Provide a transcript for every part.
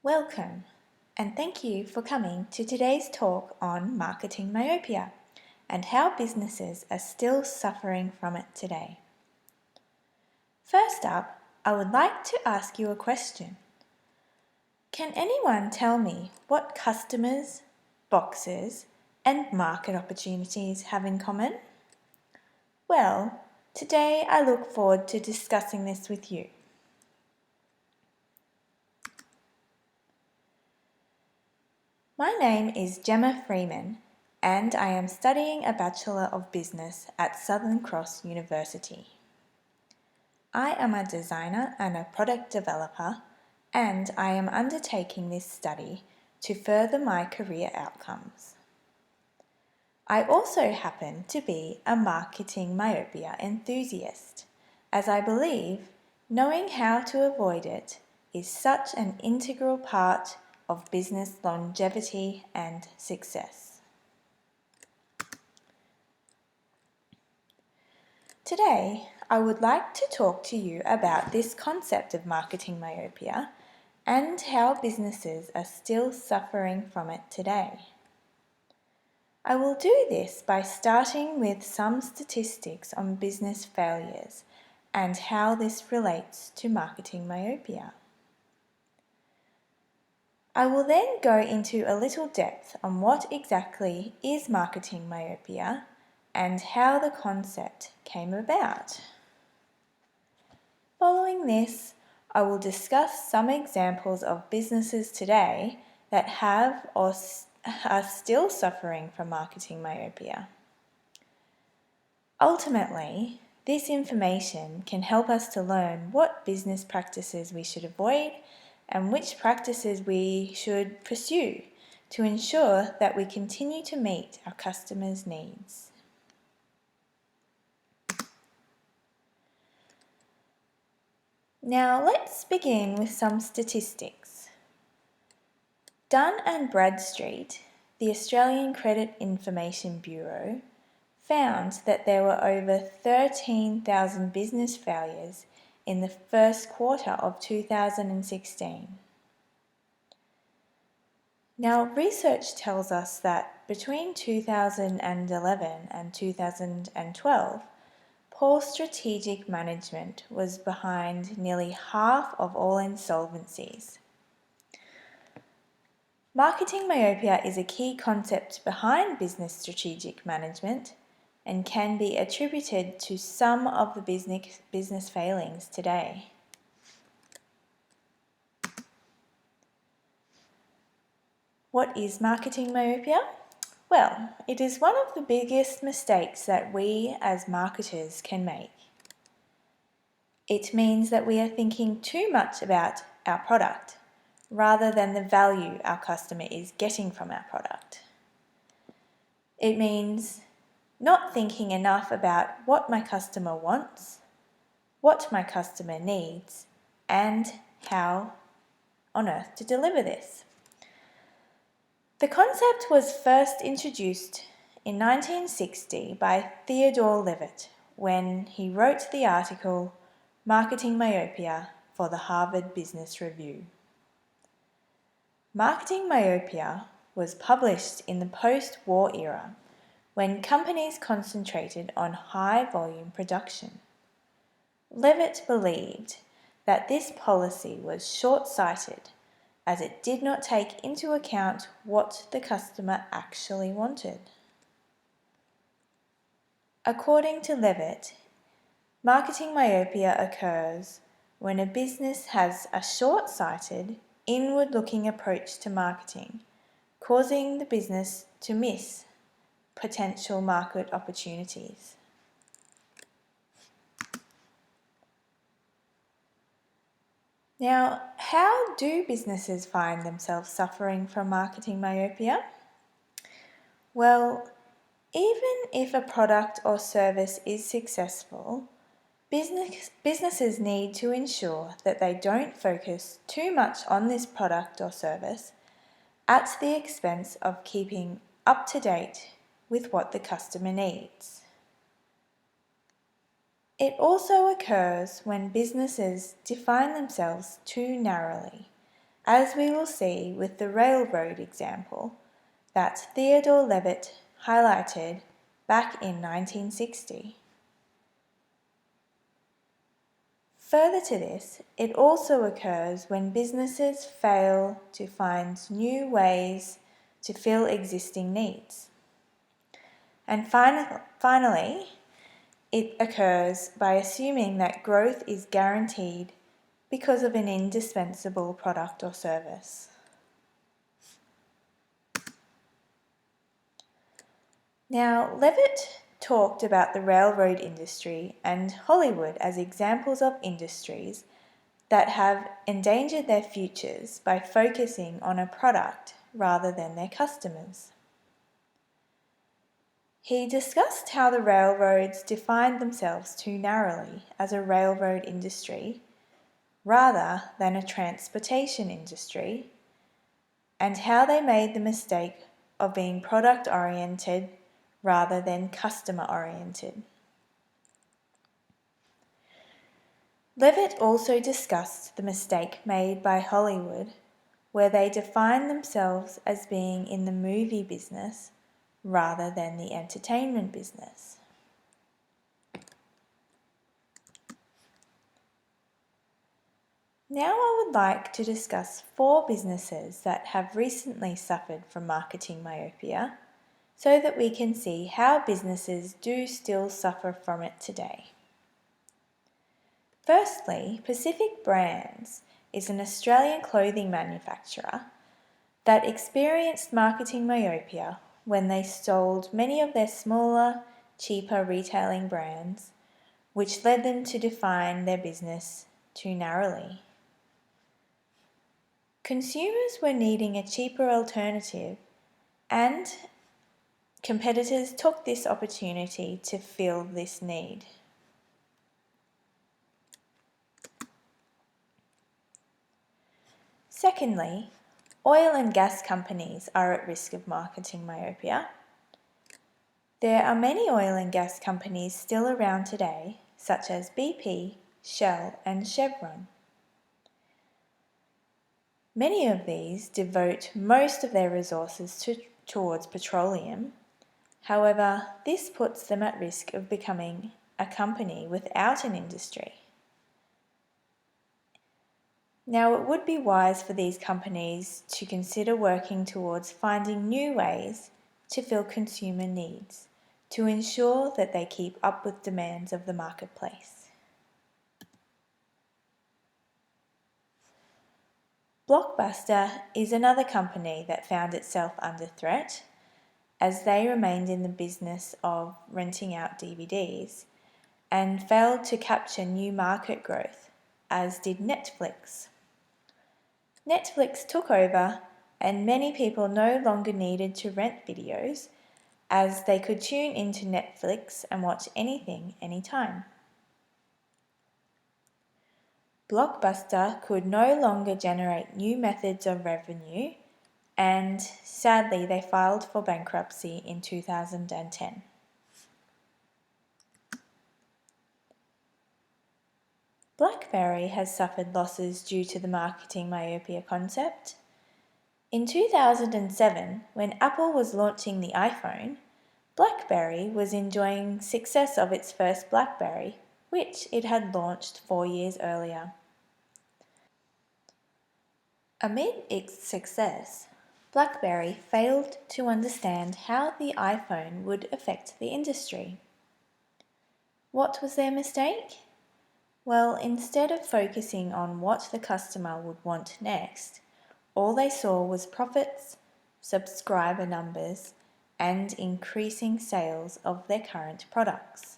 Welcome, and thank you for coming to today's talk on marketing myopia and how businesses are still suffering from it today. First up, I would like to ask you a question. Can anyone tell me what customers, boxes, and market opportunities have in common? Well, today I look forward to discussing this with you. My name is Gemma Freeman and I am studying a Bachelor of Business at Southern Cross University. I am a designer and a product developer, and I am undertaking this study to further my career outcomes. I also happen to be a marketing myopia enthusiast, as I believe knowing how to avoid it is such an integral part of business longevity and success. Today, I would like to talk to you about this concept of marketing myopia and how businesses are still suffering from it today. I will do this by starting with some statistics on business failures and how this relates to marketing myopia. I will then go into a little depth on what exactly is marketing myopia and how the concept came about. Following this, I will discuss some examples of businesses today that have or are still suffering from marketing myopia. Ultimately, this information can help us to learn what business practices we should avoid and which practices we should pursue to ensure that we continue to meet our customers' needs. Now let's begin with some statistics. Dun & Bradstreet, the Australian Credit Information Bureau, found that there were over 13,000 business failures in the first quarter of 2016. Now, research tells us that between 2011 and 2012, poor strategic management was behind nearly half of all insolvencies. Marketing myopia is a key concept behind business strategic management and can be attributed to some of the business failings today. What is marketing myopia? Well, it is one of the biggest mistakes that we as marketers can make. It means that we are thinking too much about our product rather than the value our customer is getting from our product. It means not thinking enough about what my customer wants, what my customer needs, and how on earth to deliver this. The concept was first introduced in 1960 by Theodore Levitt when he wrote the article Marketing Myopia for the Harvard Business Review. Marketing myopia was published in the post-war era when companies concentrated on high-volume production. Levitt believed that this policy was short-sighted as it did not take into account what the customer actually wanted. According to Levitt, marketing myopia occurs when a business has a short-sighted, inward-looking approach to marketing, causing the business to miss potential market opportunities. Now, how do businesses find themselves suffering from marketing myopia? Well, even if a product or service is successful, businesses need to ensure that they don't focus too much on this product or service at the expense of keeping up to date with what the customer needs. It also occurs when businesses define themselves too narrowly as we will see with the railroad example that Theodore Levitt highlighted back in 1960. Further to this, it also occurs when businesses fail to find new ways to fill existing needs. And finally, it occurs by assuming that growth is guaranteed because of an indispensable product or service. Now, Levitt talked about the railroad industry and Hollywood as examples of industries that have endangered their futures by focusing on a product rather than their customers. He discussed how the railroads defined themselves too narrowly as a railroad industry rather than a transportation industry, and how they made the mistake of being product-oriented rather than customer-oriented. Levitt also discussed the mistake made by Hollywood, where they defined themselves as being in the movie business rather than the entertainment business. Now I would like to discuss 4 businesses that have recently suffered from marketing myopia so that we can see how businesses do still suffer from it today. Firstly, Pacific Brands is an Australian clothing manufacturer that experienced marketing myopia when they sold many of their smaller, cheaper retailing brands, which led them to define their business too narrowly. Consumers were needing a cheaper alternative, and competitors took this opportunity to fill this need. Secondly, oil and gas companies are at risk of marketing myopia. There are many oil and gas companies still around today, such as BP, Shell, and Chevron. Many of these devote most of their resources towards petroleum. However, this puts them at risk of becoming a company without an industry. Now, it would be wise for these companies to consider working towards finding new ways to fill consumer needs to ensure that they keep up with demands of the marketplace. Blockbuster is another company that found itself under threat as they remained in the business of renting out DVDs and failed to capture new market growth, as did Netflix. Netflix took over and many people no longer needed to rent videos as they could tune into Netflix and watch anything, anytime. Blockbuster could no longer generate new methods of revenue, and sadly they filed for bankruptcy in 2010. BlackBerry has suffered losses due to the marketing myopia concept. In 2007, when Apple was launching the iPhone, BlackBerry was enjoying success of its first BlackBerry, which it had launched 4 years earlier. Amid its success, BlackBerry failed to understand how the iPhone would affect the industry. What was their mistake? Well, instead of focusing on what the customer would want next, all they saw was profits, subscriber numbers, and increasing sales of their current products.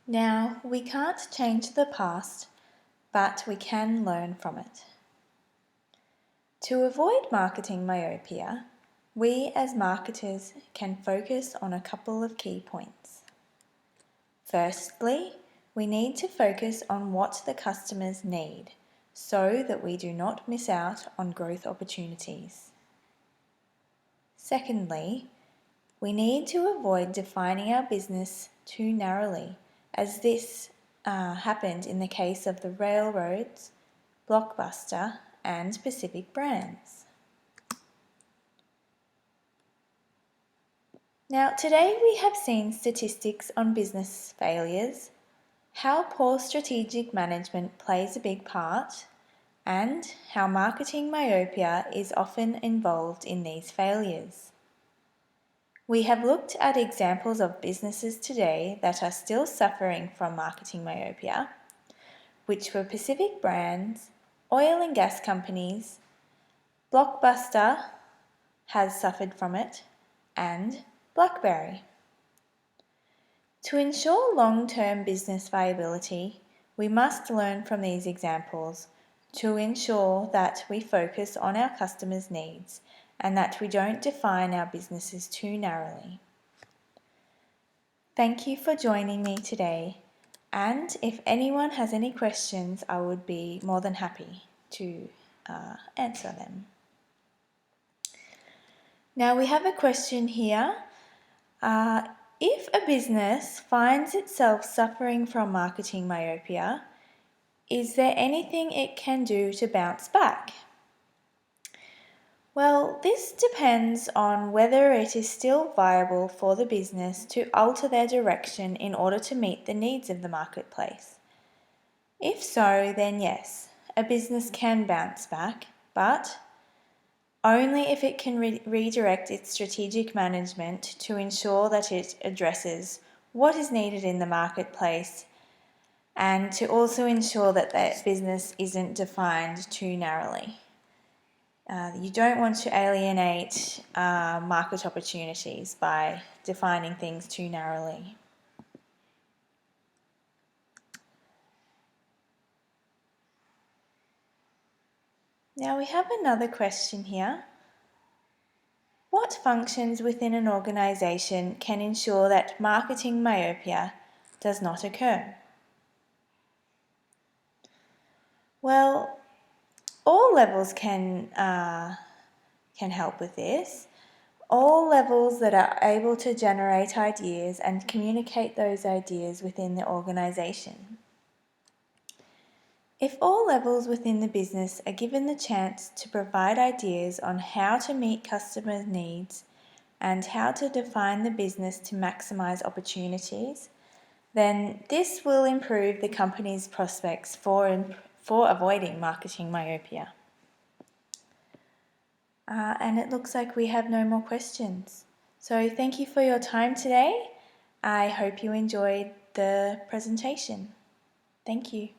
Now, we can't change the past, but we can learn from it. To avoid marketing myopia, we as marketers can focus on a couple of key points. Firstly, we need to focus on what the customers need so that we do not miss out on growth opportunities. Secondly, we need to avoid defining our business too narrowly, as this happened in the case of the railroads, Blockbuster and Pacific brands. Now, today we have seen statistics on business failures, how poor strategic management plays a big part, and how marketing myopia is often involved in these failures. We have looked at examples of businesses today that are still suffering from marketing myopia, which were Pacific brands, oil and gas companies, Blockbuster has suffered from it, and BlackBerry. To ensure long-term business viability, we must learn from these examples to ensure that we focus on our customers' needs and that we don't define our businesses too narrowly. Thank you for joining me today, and if anyone has any questions, I would be more than happy to answer them. Now we have a question here. If a business finds itself suffering from marketing myopia, is there anything it can do to bounce back? Well, this depends on whether it is still viable for the business to alter their direction in order to meet the needs of the marketplace. If so, then yes, a business can bounce back, but only if it can redirect its strategic management to ensure that it addresses what is needed in the marketplace and to also ensure that that business isn't defined too narrowly. You don't want to alienate market opportunities by defining things too narrowly. Now we have another question here. What functions within an organisation can ensure that marketing myopia does not occur? Well, all levels can help with this. All levels that are able to generate ideas and communicate those ideas within the organisation. If all levels within the business are given the chance to provide ideas on how to meet customers' needs and how to define the business to maximise opportunities, then this will improve the company's prospects for avoiding marketing myopia. And it looks like we have no more questions. So thank you for your time today. I hope you enjoyed the presentation. Thank you.